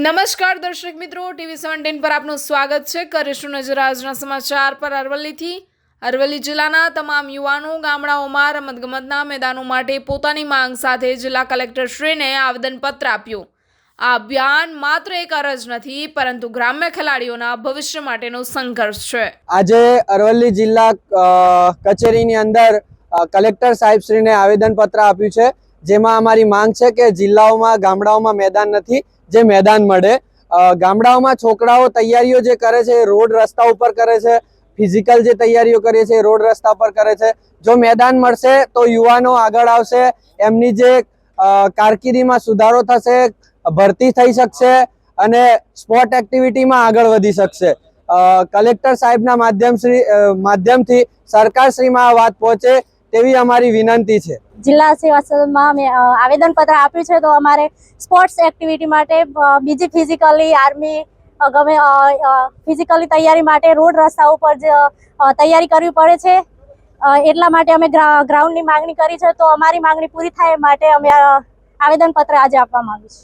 નમસ્કાર દર્શક મિત્રો, ટીવી 17 પર આપનું સ્વાગત છે. કરીશું નજર આજના સમાચાર પર. અરવલ્લી જિલ્લાના તમામ યુવાનો ગામડાઓમાં રમતગમતના મેદાનો માટે પોતાની માંગ સાથે જિલ્લા કલેક્ટરશ્રીને આવેદનપત્ર આપ્યું. આ અભિયાન માત્ર એક અરજ નથી, પરંતુ ગ્રામ્ય ખેલાડીઓના ભવિષ્ય માટેનો સંઘર્ષ છે. આજે અરવલ્લી જિલ્લા કચેરીની અંદર કલેક્ટર સાહેબશ્રીને આવેદનપત્ર આપ્યું છે, જેમાં અમારી માંગ છે કે જિલ્લાઓમાં ગામડાઓમાં મેદાન નથી, જે મેદાન મળે. ગામડાઓમાં છોકરાઓ તૈયારીઓ જે કરે છે એ રોડ રસ્તા ઉપર કરે છે, ફિઝિકલ જે તૈયારીઓ કરે છે એ રોડ રસ્તા પર કરે છે. જો મેદાન મળશે તો યુવાનો આગળ આવશે, એમની જે કારકિર્દીમાં સુધારો થશે, ભરતી થઈ શકશે અને સ્પોર્ટ એક્ટિવિટીમાં આગળ વધી શકશે. કલેક્ટર સાહેબના માધ્યમથી સરકારશ્રીમાં આ વાત પહોંચે તેવી અમારી વિનંતી છે. જિલ્લા સેવા સદનમાં મેં આવેદનપત્ર આપ્યું છે. તો અમારે સ્પોર્ટ્સ એક્ટિવિટી માટે, બીજી ફિઝિકલી આર્મી ગમે ફિઝિકલી તૈયારી માટે રોડ રસ્તા ઉપર તૈયારી કરવી પડે છે. એટલા માટે અમે ગ્રાઉન્ડની માંગણી કરી છે. તો અમારી માંગણી પૂરી થાય એ માટે અમે આવેદનપત્ર આજે આપવા માંગીશું.